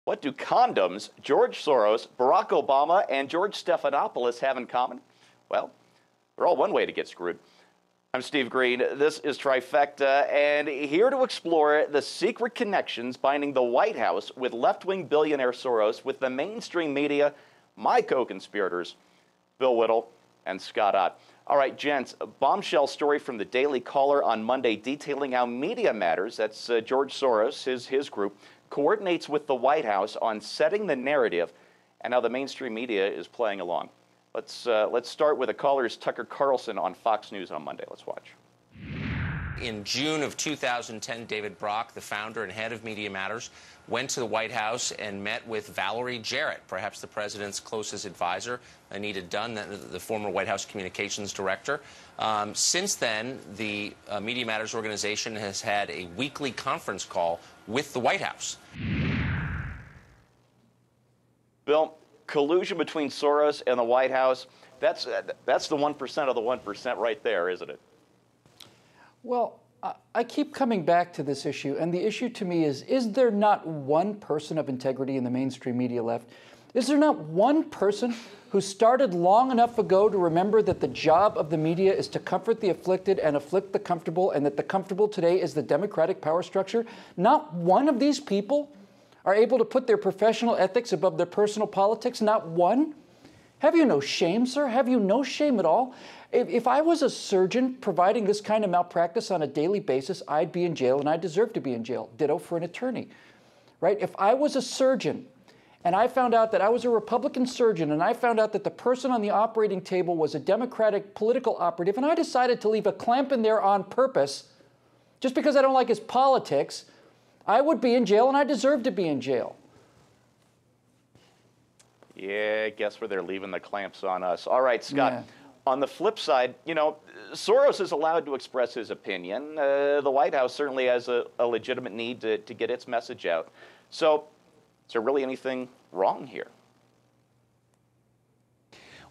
What do condoms, George Soros, Barack Obama, and George Stephanopoulos have in common? Well, they're all one way to get screwed. I'm Steve Green. This is Trifecta, and here to explore the secret connections binding the White House with left-wing billionaire Soros with the mainstream media, my co-conspirators, Bill Whittle and Scott Ott. All right, gents, a bombshell story from the Daily Caller on Monday detailing how Media Matters, that's George Soros, his group, coordinates with the White House on setting the narrative and how the mainstream media is playing along. Let's start with a caller's Tucker Carlson on Fox News on Monday. Let's watch. In June of 2010, David Brock, the founder and head of Media Matters, went to the White House and met with Valerie Jarrett, perhaps the president's closest advisor, Anita Dunn, the former White House communications director. Since then, the Media Matters organization has had a weekly conference call with the White House. Bill, collusion between Soros and the White House, that's the 1% of the 1% right there, isn't it? Well, I keep coming back to this issue, and the issue to me is there not one person of integrity in the mainstream media left? Is there not one person who started long enough ago to remember that the job of the media is to comfort the afflicted and afflict the comfortable, and that the comfortable today is the democratic power structure? Not one of these people are able to put their professional ethics above their personal politics? Not one? Have you no shame, sir? Have you no shame at all? If I was a surgeon providing this kind of malpractice on a daily basis, I'd be in jail, and I deserve to be in jail. Ditto for an attorney, right? If I was a surgeon and I found out that I was a Republican surgeon and I found out that the person on the operating table was a Democratic political operative, and I decided to leave a clamp in there on purpose just because I don't like his politics, I would be in jail, and I deserve to be in jail. Yeah, guess where they're leaving the clamps on us. All right, Scott. Yeah. On the flip side, you know, Soros is allowed to express his opinion. The White House certainly has a legitimate need to get its message out. So, is there really anything wrong here?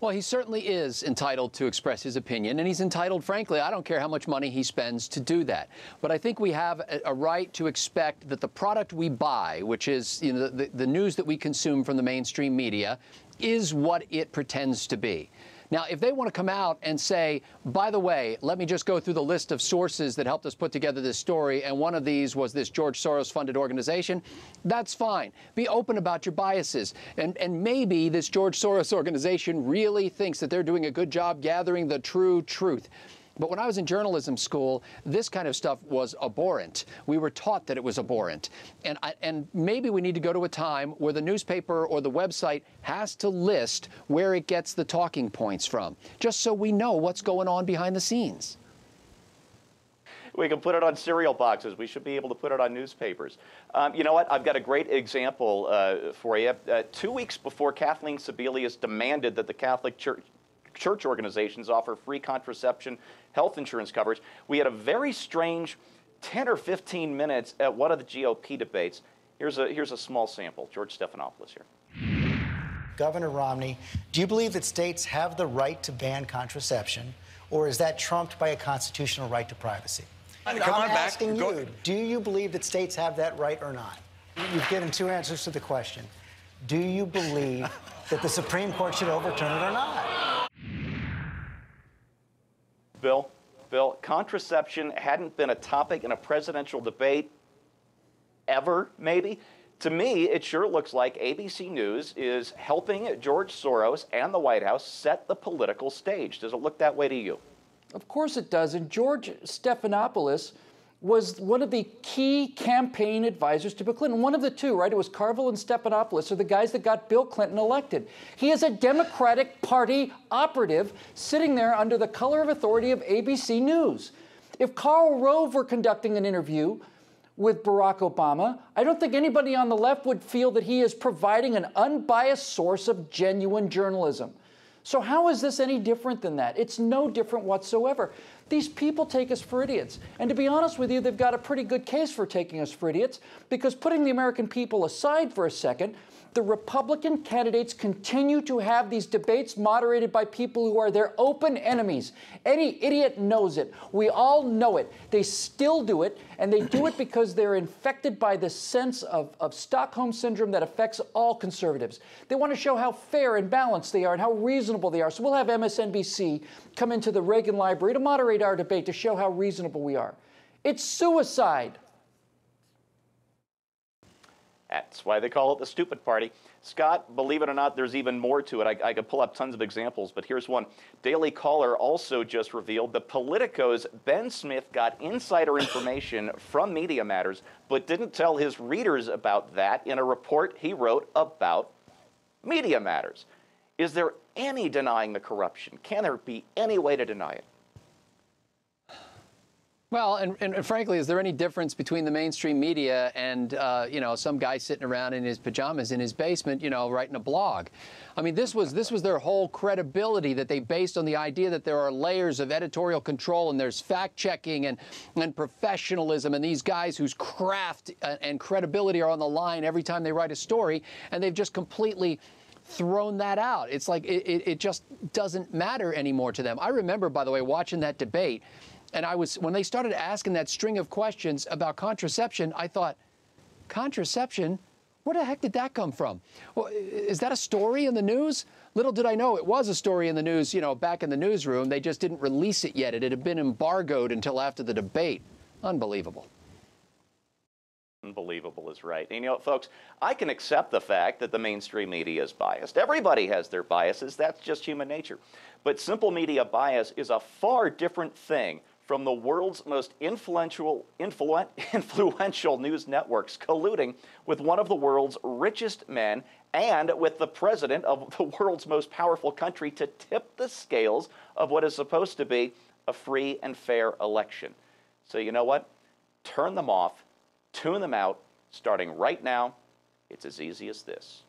Well, he certainly is entitled to express his opinion, and he's entitled, frankly, I don't care how much money he spends to do that. But I think we have a right to expect that the product we buy, which is the news that we consume from the mainstream media, is what it pretends to be. Now, if they want to come out and say, by the way, let me just go through the list of sources that helped us put together this story, and one of these was this George Soros-funded organization, that's fine. Be open about your biases. And maybe this George Soros organization really thinks that they're doing a good job gathering the true truth. But when I was in journalism school, this kind of stuff was abhorrent. We were taught that it was abhorrent. And maybe we need to go to a time where the newspaper or the website has to list where it gets the talking points from, just so we know what's going on behind the scenes. We can put it on cereal boxes. We should be able to put it on newspapers. You know what? I've got a great example for you. 2 weeks before Kathleen Sebelius demanded that the Catholic Church organizations offer free contraception health insurance coverage, we had a very strange 10 or 15 minutes at one of the GOP debates. Here's a small sample. George Stephanopoulos here. Governor Romney, do you believe that states have the right to ban contraception, or is that trumped by a constitutional right to privacy? I'm asking you, do you believe that states have that right or not? You've given two answers to the question. Do you believe that the Supreme Court should overturn it or not? Bill, contraception hadn't been a topic in a presidential debate ever, maybe. To me, it sure looks like ABC News is helping George Soros and the White House set the political stage. Does it look that way to you? Of course it does. And George Stephanopoulos was one of the key campaign advisors to Bill Clinton. One of the two, right? It was Carville and Stephanopoulos are the guys that got Bill Clinton elected. He is a Democratic Party operative sitting there under the color of authority of ABC News. If Karl Rove were conducting an interview with Barack Obama, I don't think anybody on the left would feel that he is providing an unbiased source of genuine journalism. So how is this any different than that? It's no different whatsoever. These people take us for idiots. And to be honest with you, they've got a pretty good case for taking us for idiots, because putting the American people aside for a second, The Republican candidates continue to have these debates moderated by people who are their open enemies. Any idiot knows it. We all know it. They still do it, and they do it because they're infected by the sense of Stockholm Syndrome that affects all conservatives. They want to show how fair and balanced they are and how reasonable they are. So we'll have MSNBC come into the Reagan Library to moderate our debate to show how reasonable we are. It's suicide. That's why they call it the stupid party. Scott, believe it or not, there's even more to it. I could pull up tons of examples, but here's one. Daily Caller also just revealed that Politico's Ben Smith got insider information from Media Matters, but didn't tell his readers about that in a report he wrote about Media Matters. Is there any denying the corruption? Can there be any way to deny it? Well, and frankly, is there any difference between the mainstream media and, you know, some guy sitting around in his pajamas in his basement, you know, writing a blog? I mean, this was their whole credibility that they based on the idea that there are layers of editorial control and there's fact-checking and professionalism and these guys whose craft and credibility are on the line every time they write a story, and they've just completely thrown that out. It's like it just doesn't matter anymore to them. I remember, by the way, watching that debate. And when they started asking that string of questions about contraception, I thought, contraception? Where the heck did that come from? Well, is that a story in the news? Little did I know it was a story in the news, you know, back in the newsroom. They just didn't release it yet. It had been embargoed until after the debate. Unbelievable. Unbelievable is right. And you know what, folks, I can accept the fact that the mainstream media is biased. Everybody has their biases. That's just human nature. But simple media bias is a far different thing from the world's most influential news networks colluding with one of the world's richest men and with the president of the world's most powerful country to tip the scales of what is supposed to be a free and fair election. So you know what? Turn them off, tune them out, starting right now. It's as easy as this.